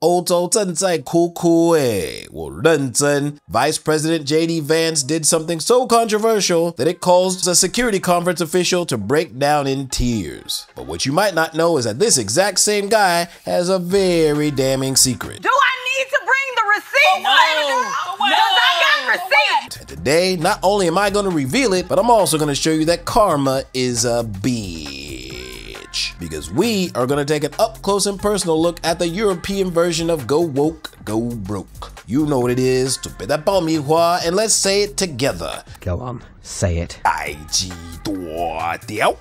欧洲正在哭哭欸，我认真。Vice President J.D. Vance did something so controversial that it caused a security conference official to break down in tears. But what you might not know is that this exact same guy has a very damning secret. Do I need to bring the receipt? No. Because I got receipts. And today, not only am I going to reveal it, but I'm also going to show you that karma is a bitch. Because we are going to take an up close and personal look at the European version of Go Woke, Go Broke. You know what it is. And let's say it together. Go on, say it. 大鸡大雕.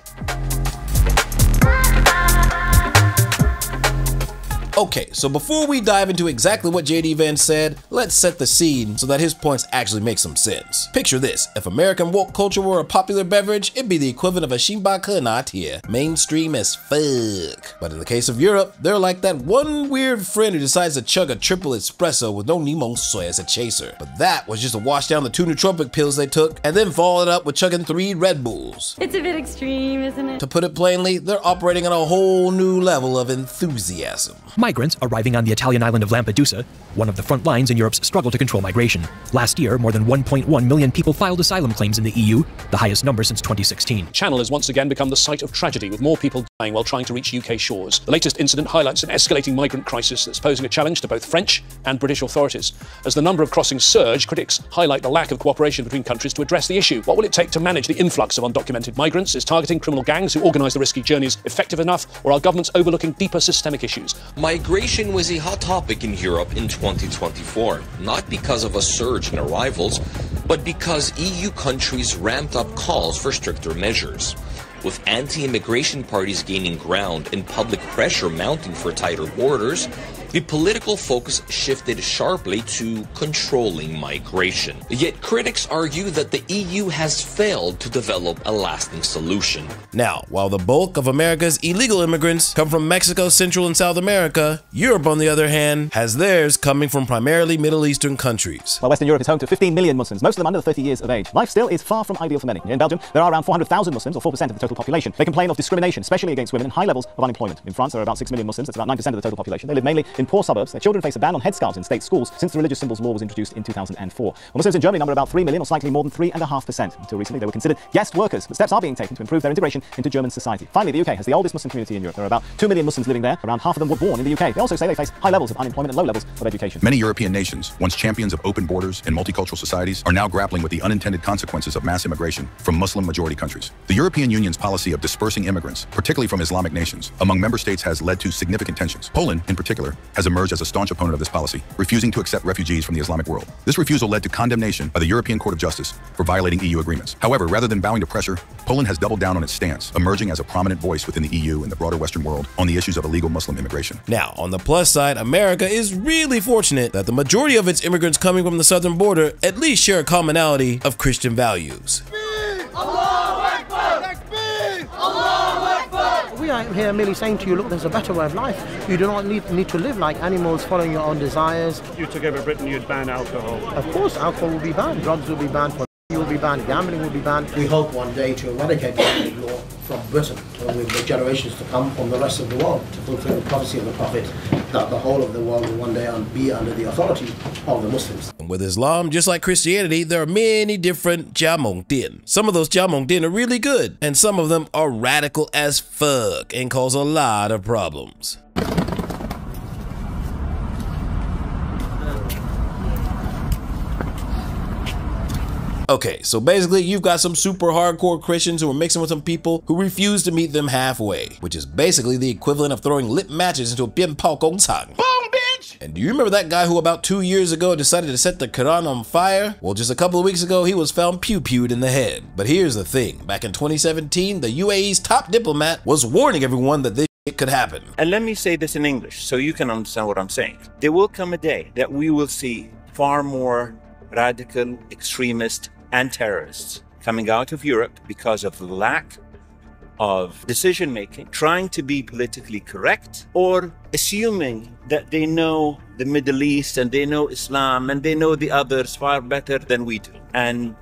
Okay, so before we dive into exactly what J.D. Vance said, let's set the scene so that his points actually make some sense. Picture this: if American woke culture were a popular beverage, it'd be the equivalent of a Shinbaka Natia, mainstream as fuck. But in the case of Europe, they're like that one weird friend who decides to chug a triple espresso with no limon soy as a chaser. But that was just to wash down the 2 nootropic pills they took, and then follow it up with chugging 3 Red Bulls. It's a bit extreme, isn't it? To put it plainly, they're operating on a whole new level of enthusiasm. Migrants arriving on the Italian island of Lampedusa, one of the front lines in Europe's struggle to control migration. Last year, more than 1.1 million people filed asylum claims in the EU, the highest number since 2016. Channel has once again become the site of tragedy, with more people dying while trying to reach UK shores. The latest incident highlights an escalating migrant crisis that's posing a challenge to both French and British authorities. As the number of crossings surge, critics highlight the lack of cooperation between countries to address the issue. What will it take to manage the influx of undocumented migrants? Is targeting criminal gangs who organise the risky journeys effective enough, or are governments overlooking deeper systemic issues? Migration was a hot topic in Europe in 2024, not because of a surge in arrivals, but because EU countries ramped up calls for stricter measures. With anti-immigration parties gaining ground and public pressure mounting for tighter borders, the political focus shifted sharply to controlling migration. Yet critics argue that the EU has failed to develop a lasting solution. Now, while the bulk of America's illegal immigrants come from Mexico, Central and South America, Europe, on the other hand, has theirs coming from primarily Middle Eastern countries. While Western Europe is home to 15 million Muslims, most of them under 30 years of age, life still is far from ideal for many. In Belgium, there are around 400,000 Muslims, or 4% of the total population. They complain of discrimination, especially against women, and high levels of unemployment. In France, there are about 6 million Muslims, that's about 9% of the total population. They live mainly in poor suburbs. Their children face a ban on headscarves in state schools since the religious symbols law was introduced in 2004. Well, Muslims in Germany number about 3 million, or slightly more than 3.5%. Until recently, they were considered guest workers, but steps are being taken to improve their integration into German society. Finally, the UK has the oldest Muslim community in Europe. There are about 2 million Muslims living there. Around half of them were born in the UK. They also say they face high levels of unemployment and low levels of education. Many European nations, once champions of open borders and multicultural societies, are now grappling with the unintended consequences of mass immigration from Muslim-majority countries. The European Union's policy of dispersing immigrants, particularly from Islamic nations, among member states has led to significant tensions. Poland, in particular, has emerged as a staunch opponent of this policy, refusing to accept refugees from the Islamic world. This refusal led to condemnation by the European Court of Justice for violating EU agreements. However, rather than bowing to pressure, Poland has doubled down on its stance, emerging as a prominent voice within the EU and the broader Western world on the issues of illegal Muslim immigration. Now, on the plus side, America is really fortunate that the majority of its immigrants coming from the southern border at least share a commonality of Christian values. We are here merely saying to you, look, there's a better way of life. You do not need to live like animals following your own desires. If you took over Britain, you'd ban alcohol. Of course, alcohol will be banned, drugs will be banned, will be banned, gambling will be banned. We hope one day to eradicate gambling law from Britain, with the generations to come from the rest of the world, to fulfill the prophecy of the Prophet that the whole of the world will one day be under the authority of the Muslims. And with Islam, just like Christianity, there are many different Jamongdin. Some of those Jamongdin are really good, and some of them are radical as fuck and cause a lot of problems. Okay, so basically you've got some super hardcore Christians who are mixing with some people who refuse to meet them halfway, which is basically the equivalent of throwing lit matches into a bianpao gongcang. Boom, bitch! And do you remember that guy who about 2 years ago decided to set the Quran on fire? Well, just a couple of weeks ago, he was found pew-pewed in the head. But here's the thing, back in 2017, the UAE's top diplomat was warning everyone that this shit could happen. And let me say this in English so you can understand what I'm saying. There will come a day that we will see far more radical extremists and terrorists coming out of Europe because of the lack of decision-making, trying to be politically correct, or assuming that they know the Middle East and they know Islam and they know the others far better than we do. And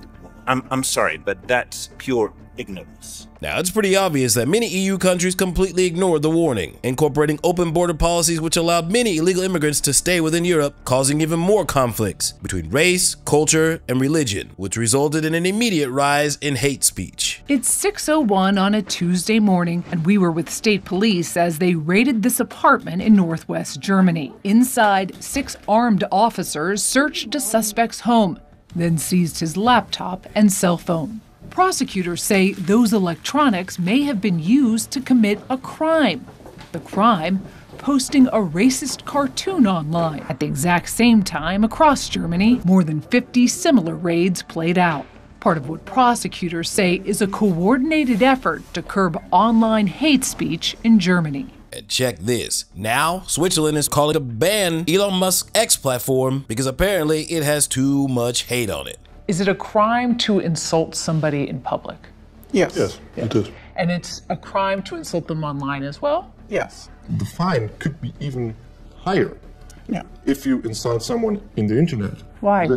I'm sorry, but that's pure ignorance. Now, it's pretty obvious that many EU countries completely ignored the warning, incorporating open border policies which allowed many illegal immigrants to stay within Europe, causing even more conflicts between race, culture, and religion, which resulted in an immediate rise in hate speech. It's 6:01 on a Tuesday morning, and we were with state police as they raided this apartment in northwest Germany. Inside, 6 armed officers searched a suspect's home, then seized his laptop and cell phone. Prosecutors say those electronics may have been used to commit a crime. The crime? Posting a racist cartoon online. At the exact same time, across Germany, more than 50 similar raids played out. Part of what prosecutors say is a coordinated effort to curb online hate speech in Germany. And check this. Now, Switzerland is calling to ban Elon Musk's X platform because apparently it has too much hate on it. Is it a crime to insult somebody in public? Yes. Yes, it is. And it's a crime to insult them online as well? Yes. The fine could be even higher if you insult someone in the internet. Why?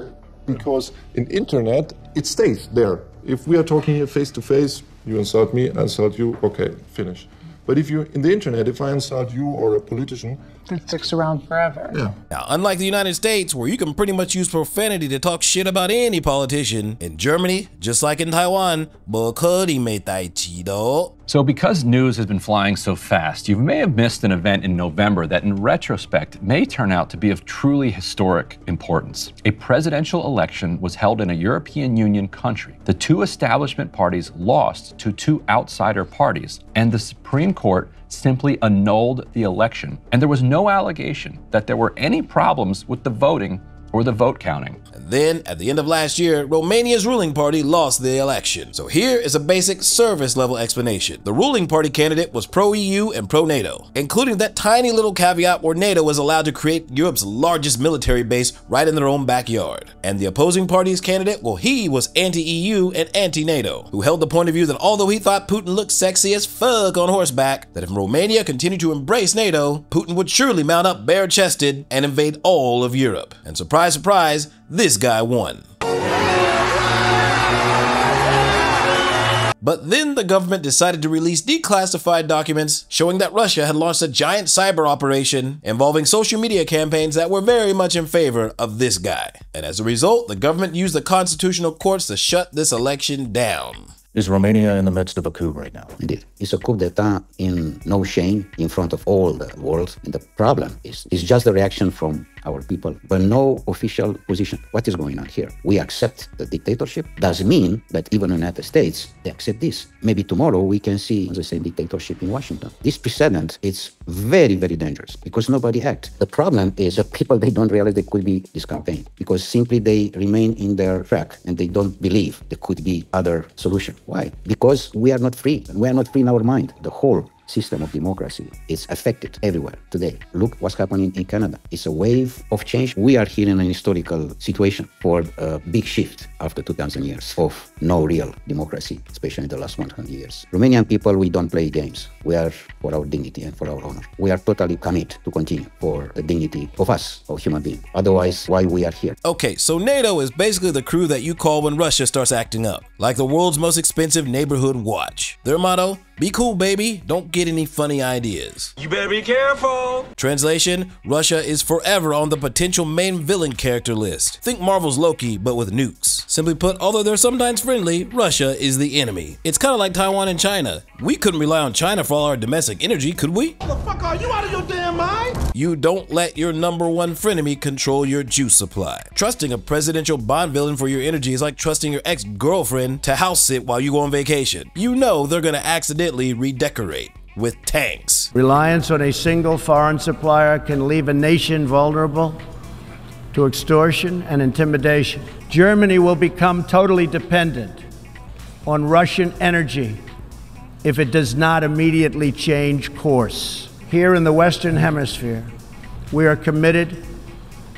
Because in internet, it stays there. If we are talking here face to face, you insult me, I insult you, okay, finish. But if you're in the internet, if I insult you or a politician, it sticks around forever. Yeah. Now, unlike the United States, where you can pretty much use profanity to talk shit about any politician, in Germany, just like in Taiwan, so because news has been flying so fast, you may have missed an event in November that in retrospect may turn out to be of truly historic importance. A presidential election was held in a European Union country. The 2 establishment parties lost to 2 outsider parties, and the Supreme Court simply annulled the election. And there was no allegation that there were any problems with the voting or the vote counting. And then, at the end of last year, Romania's ruling party lost the election. So here is a basic service-level explanation. The ruling party candidate was pro-EU and pro-NATO, including that tiny little caveat where NATO was allowed to create Europe's largest military base right in their own backyard. And the opposing party's candidate, well, he was anti-EU and anti-NATO, who held the point of view that although he thought Putin looked sexy as fuck on horseback, that if Romania continued to embrace NATO, Putin would surely mount up bare-chested and invade all of Europe. And surprise, surprise, this guy won. But then the government decided to release declassified documents showing that Russia had launched a giant cyber operation involving social media campaigns that were very much in favor of this guy. And as a result, the government used the constitutional courts to shut this election down. Is Romania in the midst of a coup right now? Indeed. It's a coup d'etat in no shame in front of all the world. And the problem is just the reaction from our people, but no official position. What is going on here? We accept the dictatorship. Doesn't mean that even in the United States, they accept this. Maybe tomorrow we can see the same dictatorship in Washington. This precedent is very, very dangerous because nobody acts. The problem is that people, they don't realize there could be this campaign because simply they remain in their track and they don't believe there could be other solution. Why? Because we are not free. We are not free in our mind. The whole system of democracy is affected everywhere today. Look what's happening in Canada. It's a wave of change. We are here in an historical situation for a big shift after 2,000 years of no real democracy, especially in the last 100 years. Romanian people, we don't play games. We are for our dignity and for our honor. We are totally committed to continue for the dignity of us, of human beings. Otherwise, why we are here? Okay, so NATO is basically the crew that you call when Russia starts acting up, like the world's most expensive neighborhood watch. Their motto, be cool, baby, don't get any funny ideas. You better be careful. Translation, Russia is forever on the potential main villain character list. Think Marvel's Loki, but with nukes. Simply put, although they're sometimes friendly, Russia is the enemy. It's kind of like Taiwan and China. We couldn't rely on China for all our domestic energy, could we? What the fuck are you out of your damn mind? You don't let your #1 frenemy control your juice supply. Trusting a presidential Bond villain for your energy is like trusting your ex-girlfriend to house sit while you go on vacation. You know they're gonna accidentally redecorate with tanks. Reliance on a single foreign supplier can leave a nation vulnerable to extortion and intimidation. Germany will become totally dependent on Russian energy if it does not immediately change course. Here in the Western Hemisphere, we are committed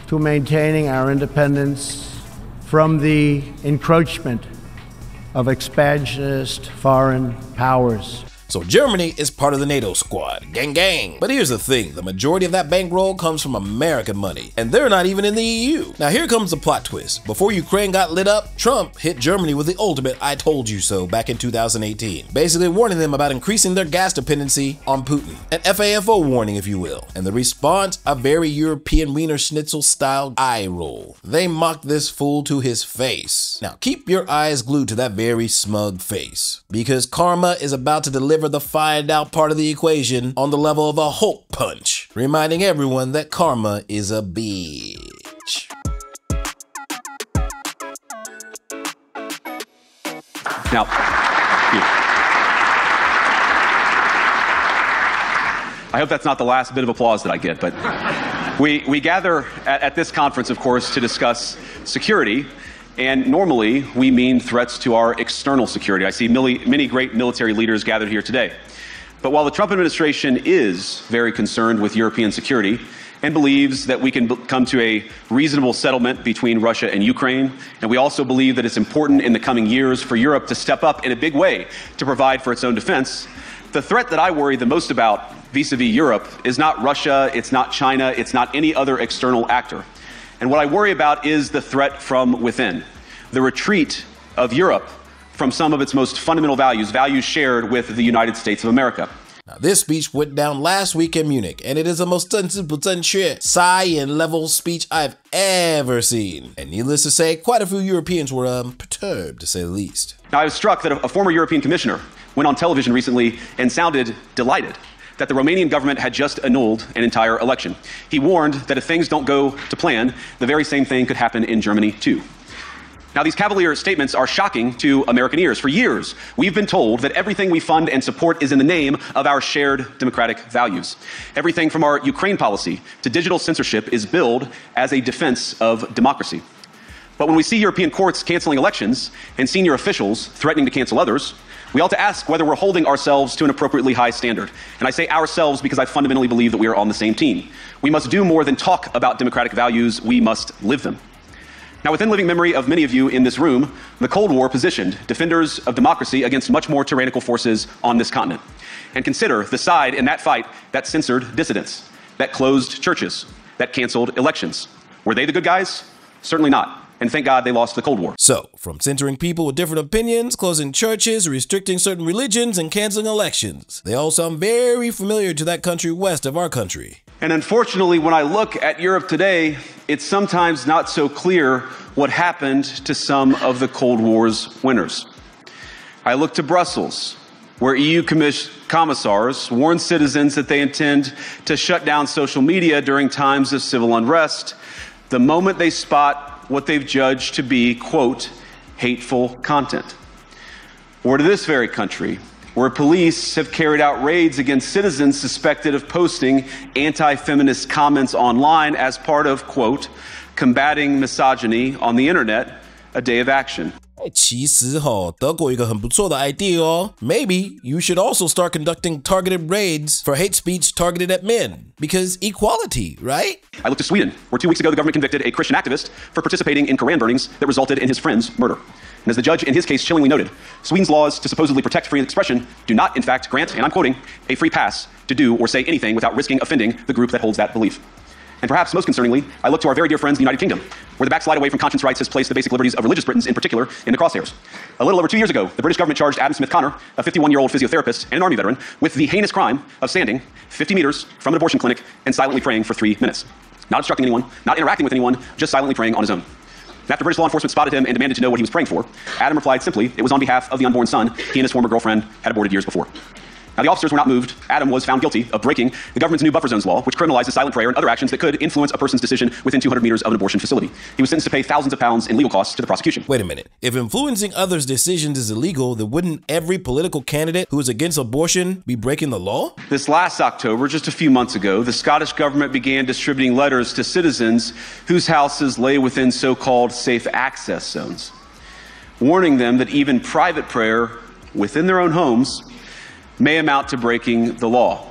to maintaining our independence from the encroachment of expansionist foreign powers. So Germany is part of the NATO squad. Gang gang. But here's the thing, the majority of that bankroll comes from American money, and they're not even in the EU. Now here comes the plot twist. Before Ukraine got lit up, Trump hit Germany with the ultimate I told you so back in 2018, basically warning them about increasing their gas dependency on Putin. An FAFO warning, if you will. And the response, a very European Wiener Schnitzel style eye roll. They mocked this fool to his face. Now keep your eyes glued to that very smug face, because karma is about to deliver the find out part of the equation on the level of a Hulk punch, reminding everyone that karma is a bitch. Now, I hope that's not the last bit of applause that I get, but we gather at this conference, of course, to discuss security, and normally we mean threats to our external security. I see many great military leaders gathered here today. But while the Trump administration is very concerned with European security and believes that we can come to a reasonable settlement between Russia and Ukraine, and we also believe that it's important in the coming years for Europe to step up in a big way to provide for its own defense, the threat that I worry the most about vis-a-vis Europe is not Russia, it's not China, it's not any other external actor. And what I worry about is the threat from within, the retreat of Europe from some of its most fundamental values, values shared with the United States of America. Now, this speech went down last week in Munich, and it is the most science level speech I've ever seen. And needless to say, quite a few Europeans were perturbed, to say the least. Now, I was struck that a former European commissioner went on television recently and sounded delighted that the Romanian government had just annulled an entire election. He warned that if things don't go to plan, the very same thing could happen in Germany too. Now, these cavalier statements are shocking to American ears. For years, we've been told that everything we fund and support is in the name of our shared democratic values. Everything from our Ukraine policy to digital censorship is billed as a defense of democracy. But when we see European courts canceling elections and senior officials threatening to cancel others, we ought to ask whether we're holding ourselves to an appropriately high standard. And I say ourselves because I fundamentally believe that we are on the same team. We must do more than talk about democratic values, we must live them. Now, within living memory of many of you in this room, the Cold War positioned defenders of democracy against much more tyrannical forces on this continent. And consider the side in that fight that censored dissidents, that closed churches, that canceled elections. Were they the good guys? Certainly not. And thank God they lost the Cold War. So, from censoring people with different opinions, closing churches, restricting certain religions, and canceling elections, they all sound very familiar to that country west of our country. And unfortunately, when I look at Europe today, it's sometimes not so clear what happened to some of the Cold War's winners. I look to Brussels, where EU commissars warn citizens that they intend to shut down social media during times of civil unrest the moment they spot what they've judged to be, quote, hateful content. Or to this very country, where police have carried out raids against citizens suspected of posting anti-feminist comments online as part of, quote, combating misogyny on the internet, a day of action. 其实德国有一个很不错的 idea Maybe you should also start conducting targeted raids for hate speech targeted at men. Because equality, right? I look to Sweden, where 2 weeks ago the government convicted a Christian activist for participating in Koran burnings that resulted in his friend's murder. And as the judge in his case chillingly noted, Sweden's laws to supposedly protect free expression do not, in fact, grant, and I'm quoting, a free pass to do or say anything without risking offending the group that holds that belief. And perhaps most concerningly, I look to our very dear friends, the United Kingdom, where the backslide away from conscience rights has placed the basic liberties of religious Britons in particular in the crosshairs. A little over 2 years ago, the British government charged Adam Smith Connor, a 51-year-old physiotherapist and an army veteran, with the heinous crime of standing 50 meters from an abortion clinic and silently praying for 3 minutes. Not obstructing anyone, not interacting with anyone, just silently praying on his own. After British law enforcement spotted him and demanded to know what he was praying for, Adam replied simply, it was on behalf of the unborn son he and his former girlfriend had aborted years before. Now, the officers were not moved. Adam was found guilty of breaking the government's new buffer zones law, which criminalizes silent prayer and other actions that could influence a person's decision within 200 meters of an abortion facility. He was sentenced to pay thousands of pounds in legal costs to the prosecution. Wait a minute. If influencing others' decisions is illegal, then wouldn't every political candidate who is against abortion be breaking the law? This last October, just a few months ago, the Scottish government began distributing letters to citizens whose houses lay within so-called safe access zones, warning them that even private prayer within their own homes may amount to breaking the law.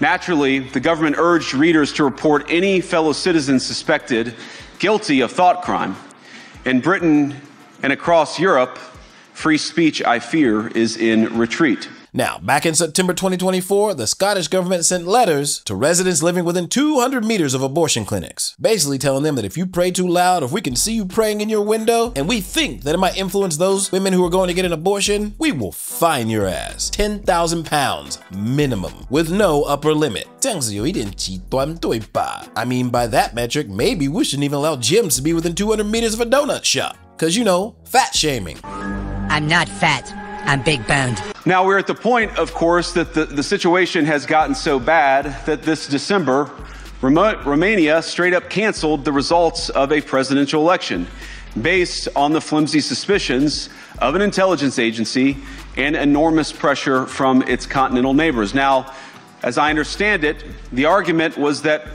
Naturally, the government urged readers to report any fellow citizen suspected guilty of thought crime. In Britain and across Europe, free speech, I fear, is in retreat. Now, back in September 2024, the Scottish government sent letters to residents living within 200 meters of abortion clinics, basically telling them that if you pray too loud, or if we can see you praying in your window, and we think that it might influence those women who are going to get an abortion, we will fine your ass. £10,000 minimum, with no upper limit. I mean, by that metric, maybe we shouldn't even allow gyms to be within 200 meters of a donut shop. Cause you know, fat shaming. I'm not fat, I'm big boned. Now we're at the point, of course, that the situation has gotten so bad that this December, Romania straight up canceled the results of a presidential election based on the flimsy suspicions of an intelligence agency and enormous pressure from its continental neighbors. Now, as I understand it, the argument was that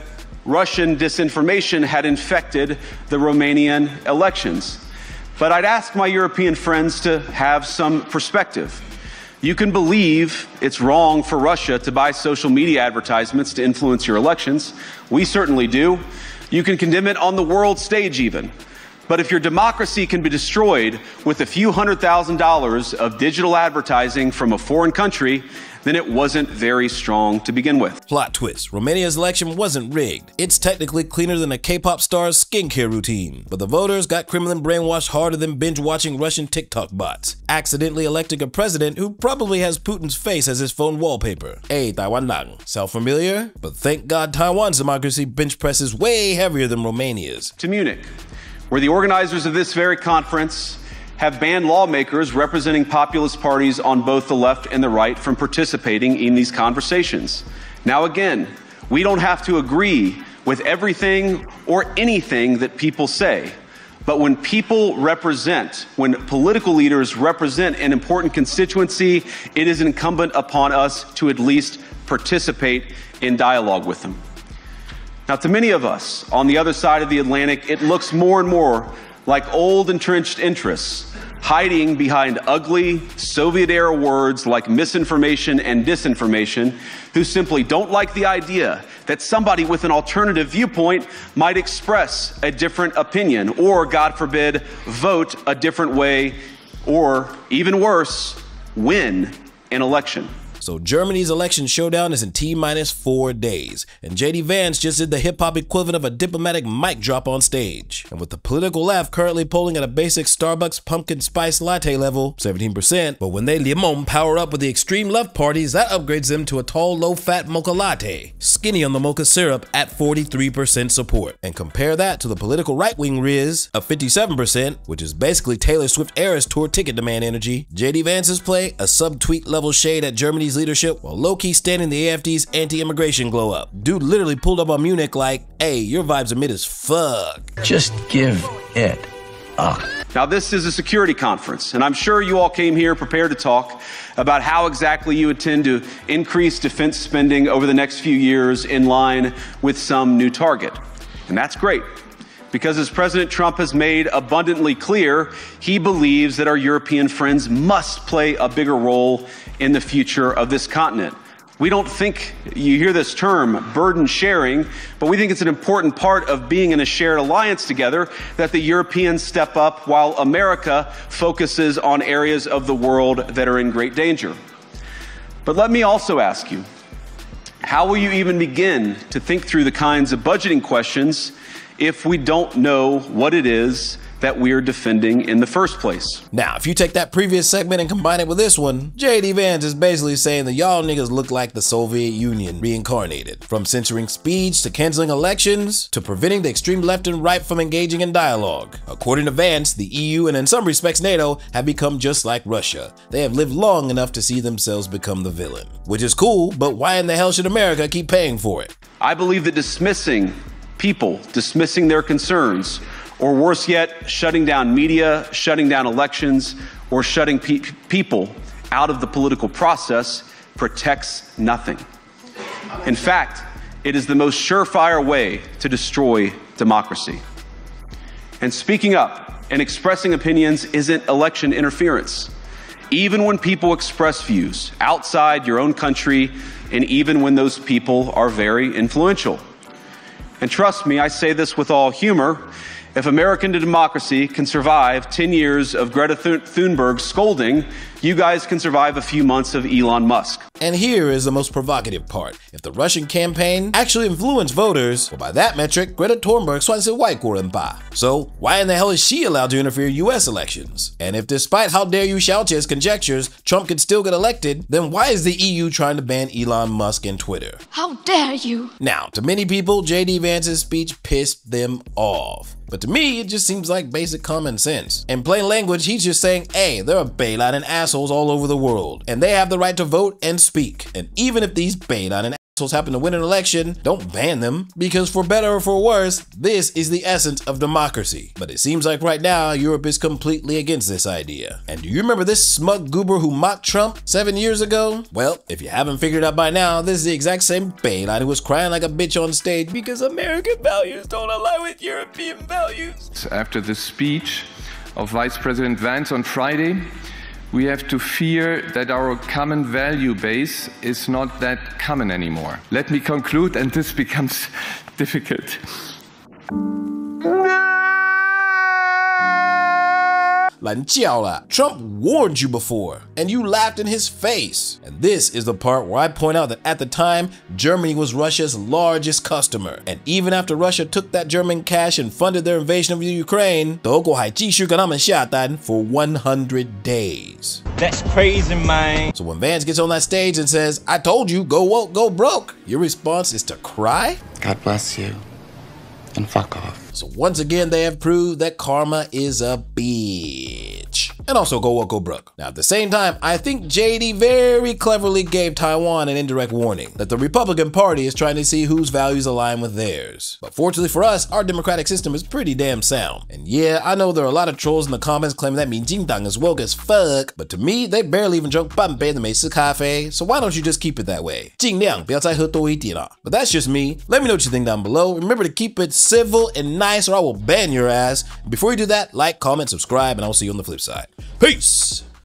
Russian disinformation had infected the Romanian elections. But I'd ask my European friends to have some perspective. You can believe it's wrong for Russia to buy social media advertisements to influence your elections. We certainly do. You can condemn it on the world stage even. But if your democracy can be destroyed with a few $100,000 of digital advertising from a foreign country, then it wasn't very strong to begin with. Plot twist, Romania's election wasn't rigged. It's technically cleaner than a K-pop star's skincare routine. But the voters got Kremlin brainwashed harder than binge-watching Russian TikTok bots, accidentally electing a president who probably has Putin's face as his phone wallpaper. Hey, Taiwan nang. Sound familiar? But thank God Taiwan's democracy bench presses way heavier than Romania's. To Munich, where the organizers of this very conference have banned lawmakers representing populist parties on both the left and the right from participating in these conversations. Now again, we don't have to agree with everything or anything that people say, but when people represent, when political leaders represent an important constituency, it is incumbent upon us to at least participate in dialogue with them. Now, to many of us on the other side of the Atlantic, it looks more and more like old entrenched interests hiding behind ugly Soviet-era words like misinformation and disinformation, who simply don't like the idea that somebody with an alternative viewpoint might express a different opinion or, God forbid, vote a different way or, even worse, win an election. So Germany's election showdown is in T-minus 4 days, and JD Vance just did the hip-hop equivalent of a diplomatic mic drop on stage. And with the political left currently polling at a basic Starbucks pumpkin spice latte level, 17%, but when they limon power up with the extreme left parties, that upgrades them to a tall, low-fat mocha latte, skinny on the mocha syrup at 43% support. And compare that to the political right-wing Riz of 57%, which is basically Taylor Swift Eras tour ticket demand energy. JD Vance's play, a sub-tweet level shade at Germany's leadership, while low-key standing the AfD's anti-immigration glow up. Dude literally pulled up on Munich like, hey, your vibes are mid as fuck. Just give it up. Now, this is a security conference, and I'm sure you all came here prepared to talk about how exactly you intend to increase defense spending over the next few years in line with some new target. And that's great, because as President Trump has made abundantly clear, he believes that our European friends must play a bigger role in the future of this continent. We don't think, you hear this term, burden sharing, but we think it's an important part of being in a shared alliance together that the Europeans step up while America focuses on areas of the world that are in great danger. But let me also ask you, how will you even begin to think through the kinds of budgeting questions if we don't know what it is that we're defending in the first place? Now, if you take that previous segment and combine it with this one, JD Vance is basically saying that y'all niggas look like the Soviet Union reincarnated. From censoring speech to canceling elections to preventing the extreme left and right from engaging in dialogue. According to Vance, the EU and in some respects NATO have become just like Russia. They have lived long enough to see themselves become the villain. Which is cool, but why in the hell should America keep paying for it? I believe that dismissing people, dismissing their concerns, or worse yet, shutting down media, shutting down elections, or shutting people out of the political process protects nothing. In fact, it is the most surefire way to destroy democracy. And speaking up and expressing opinions isn't election interference. Even when people express views outside your own country, and even when those people are very influential. And trust me, I say this with all humor, if American democracy can survive 10 years of Greta Thunberg scolding you guys can survive a few months of Elon Musk. And here is the most provocative part. If the Russian campaign actually influenced voters, well, by that metric, Greta Thunberg 算是外国人吧. So why in the hell is she allowed to interfere in US elections? And if despite how dare you Xiaoche's conjectures, Trump could still get elected, then why is the EU trying to ban Elon Musk and Twitter? How dare you? Now, to many people, JD Vance's speech pissed them off. But to me, it just seems like basic common sense. In plain language, he's just saying, hey, there are bailout and assholes all over the world, and they have the right to vote and speak. And even if these bailout and assholes happen to win an election, don't ban them, because for better or for worse, this is the essence of democracy. But it seems like right now, Europe is completely against this idea. And do you remember this smug goober who mocked Trump 7 years ago? Well, if you haven't figured out by now, this is the exact same bailout who was crying like a bitch on stage because American values don't align with European values. After the speech of Vice President Vance on Friday, we have to fear that our common value base is not that common anymore. Let me conclude, and this becomes difficult. Trump warned you before, and you laughed in his face. And this is the part where I point out that at the time, Germany was Russia's largest customer. And even after Russia took that German cash and funded their invasion of the Ukraine, 德国还继续跟他们下单 for 100 days. That's crazy, man. So when Vance gets on that stage and says, I told you, go woke, go broke, your response is to cry? God bless you, and fuck off. So once again, they have proved that karma is a bitch. And also go woke, go broke. Now at the same time, I think JD very cleverly gave Taiwan an indirect warning that the Republican Party is trying to see whose values align with theirs. But fortunately for us, our democratic system is pretty damn sound. And yeah, I know there are a lot of trolls in the comments claiming that Minjindang is woke as fuck, but to me, they barely even drink 半杯的美式咖啡, so why don't you just keep it that way? 尽量不要再喝多一点啦. But that's just me. Let me know what you think down below. Remember to keep it civil and nice or I will ban your ass. Before you do that, like, comment, subscribe, and I'll see you on the flip side. Peace!